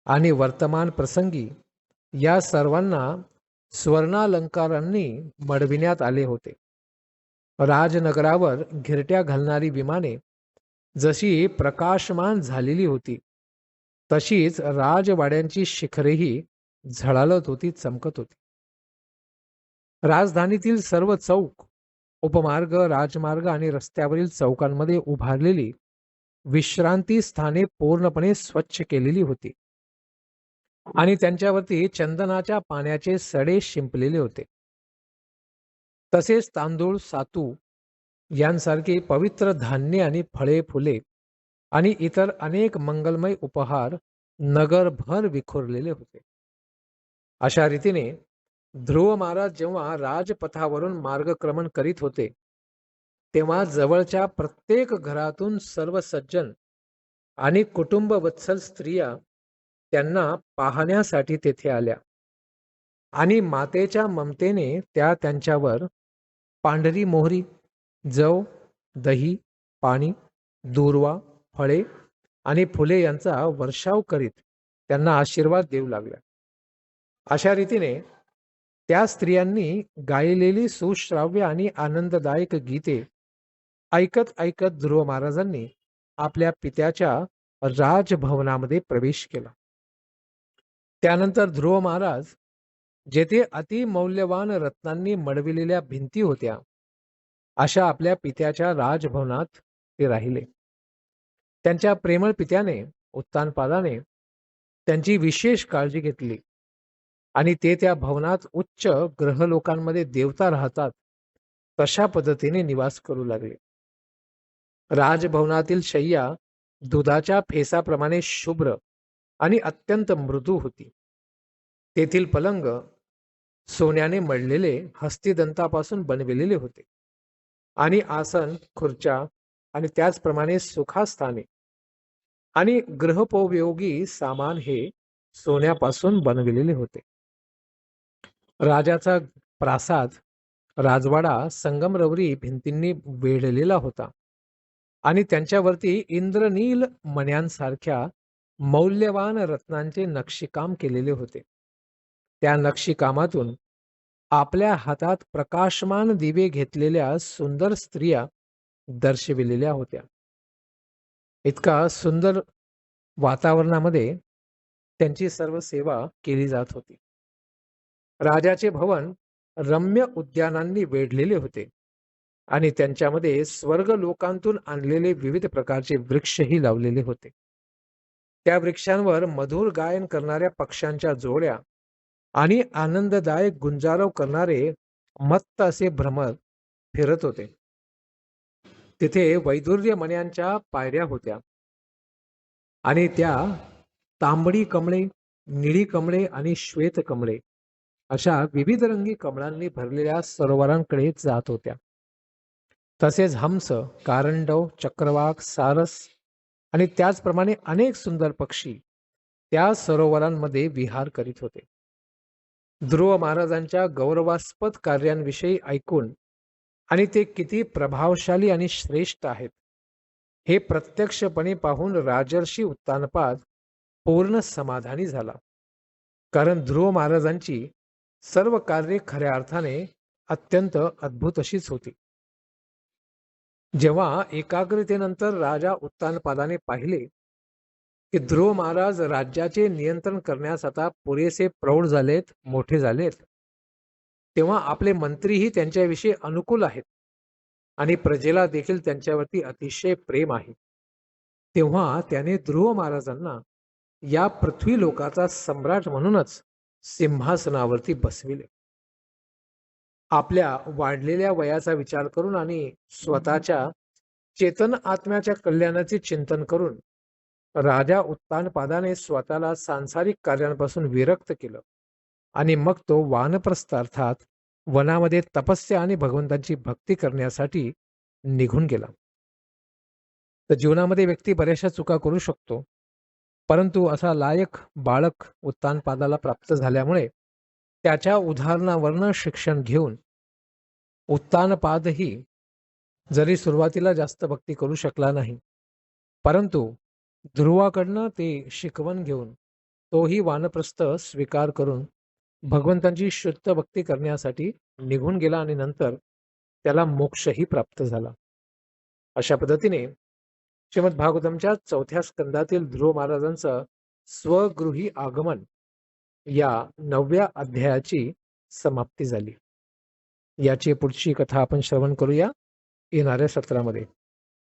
आणि वर्तमान प्रसंगी या सर्वांना स्वर्णालंकारांनी मढविण्यात आले होते. राजनगरावर घिरट्या घालणारी विमाने जशी प्रकाशमान झालेली होती, तशीच राजवाड्यांची शिखरेही झळाळत होती, चमकत होती. राजधानीतील सर्व चौक, उपमार्ग, राजमार्ग आणि रस्त्यावरील चौकांमध्ये उभारलेली विश्रांती स्थाने पूर्णपणे स्वच्छ केलेली होती आणि त्यांच्यावरती चंदनाच्या पाण्याचे सडे शिंपलेले होते. तसेच तांदूळ, सातू यांसारखे पवित्र धान्य आणि फळे, फुले आणि इतर अनेक मंगलमय उपहार नगरभर विखुरलेले होते. अशा रीतीने ध्रुव महाराज जेव्हा राजपथावरून मार्गक्रमण करीत होते, तेव्हा जवळच्या प्रत्येक घरातून सर्व सज्जन आणि कुटुंबवत्सल स्त्रिया त्यांना पाहण्यासाठी तेथे आल्या आणि मातेच्या ममतेने त्या त्यांच्यावर पांढरी मोहरी, जव, दही, पाणी, दूर्वा, फळे आणि फुले यांचा वर्षाव करीत त्यांना आशीर्वाद देऊ लागल्या. अशा रीतीने त्या स्त्रियांनी गायलेली सुश्राव्य आणि आनंददायक गीते ऐकत ऐकत ध्रुव महाराजांनी आपल्या पित्याच्या राजभवनामध्ये प्रवेश केला. त्यानंतर ध्रुव महाराज जेथे अतिमौल्यवान रत्नांनी मढविलेल्या भिंती होत्या, अशा आपल्या पित्याच्या राजभवनात ते राहिले. त्यांच्या प्रेमळ पित्याने, उत्तानपादाने त्यांची विशेष काळजी घेतली आणि ते त्या भवनात उच्च ग्रहलोकांमध्ये देवता राहतात तशा पद्धतीने निवास करू लागले. राजभवनातील शय्या दुधाच्या फेसाप्रमाणे शुभ्र आणि अत्यंत मृदू होती. तेथील पलंग सोन्याने मढलेले हस्तिदंतापासून बनविलेले होते आणि आसन, खुर्च्या आणि त्याचप्रमाणे सुखास्थाने आणि गृहोपयोगी सामान हे सोन्यापासून बनविलेले होते. राजाचा प्रासाद, राजवाडा संगमरवरी भिंतींनी वेढलेला होता आणि त्यांच्यावरती इंद्रनील मण्यांसारख्या मौल्यवान रत्नांचे नक्षीकाम केलेले होते. त्या नक्षीकामातून आपल्या हातात प्रकाशमान दिवे घेतलेल्या सुंदर स्त्रिया दर्शविलेल्या होत्या. इतका सुंदर वातावरणामध्ये त्यांची सर्व सेवा केली जात होती. राजाचे भवन रम्य उद्यानांनी वेढलेले होते आणि त्यांच्यामध्ये स्वर्ग लोकांतून आणलेले विविध प्रकारचे वृक्षही लावलेले होते. त्या वृक्षांवर मधुर गायन करणाऱ्या पक्ष्यांच्या जोड्या आणि आनंददायक गुंजारव करणारे मत्त असे भ्रमर फिरत होते. तिथे वैदुर्य मण्यांच्या पायऱ्या होत्या आणि त्या तांबडी कमळे, निळी कमळे आणि श्वेत कमळे अशा विविध रंगी कमळांनी भरलेल्या सरोवरांकडे जात होत्या. तसेच हंस, कारंडव, चक्रवाक, सारस आणि त्याचप्रमाणे अनेक सुंदर पक्षी त्या सरोवरांमध्ये विहार करीत होते. ध्रुव महाराजांच्या गौरवास्पद कार्यांविषयी ऐकून आणि ते किती प्रभावशाली आणि श्रेष्ठ आहेत हे प्रत्यक्षपणे पाहून राजर्षी उत्तानपाद पूर्ण समाधानी झाला. कारण ध्रुव महाराजांची सर्व कार्ये खऱ्या अर्थाने अत्यंत अद्भुत अशीच होती. जेव्हा एकाग्रतेनंतर राजा उत्तानपादाने पाहिले की ध्रुव महाराज राज्याचे नियंत्रण करण्यास आता पुरेसे प्रौढ झालेत, मोठे झालेत, तेव्हा आपले मंत्रीही त्यांच्याविषयी अनुकूल आहेत आणि प्रजेला देखील त्यांच्यावरती अतिशय प्रेम आहे. तेव्हा त्याने ध्रुव महाराजांना या पृथ्वी लोकाचा सम्राट म्हणूनच सिंहासनावरती बसविले. आपल्या वाढलेल्या वयाचा विचार करून आणि स्वतःच्या चेतन आत्म्याच्या कल्याणाचे चिंतन करून राजा उत्तानपादाने स्वतःला सांसारिक कार्यांपासून विरक्त केलं आणि मग तो वानप्रस्थ अर्थात वनामध्ये तपस्या आणि भगवंतांची भक्ती करण्यासाठी निघून गेला. तर जीवनामध्ये व्यक्ती बऱ्याचशा चुका करू शकतो, परंतु असा लायक बाळक उत्तानपादाला प्राप्त झाल्यामुळे त्याच्या उदाहरणावरनं शिक्षण घेऊन उत्तानपादही जरी सुरुवातीला जास्त भक्ती करू शकला नाही, परंतु ध्रुवाकडनं ते शिकवण घेऊन तोही वानप्रस्थ स्वीकार करून भगवंतांची शुद्ध भक्ती करण्यासाठी निघून गेला आणि नंतर त्याला मोक्षही प्राप्त झाला. अशा पद्धतीने श्रीमद भागवतमच्या 4थ्या स्कंदातील ध्रुव महाराजांचं स्वगृही आगमन या 9व्या अध्यायाची समाप्ती झाली. याची पुढची कथा आपण श्रवण करूया येणाऱ्या सत्रामध्ये.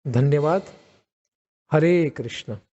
धन्यवाद. हरे कृष्ण.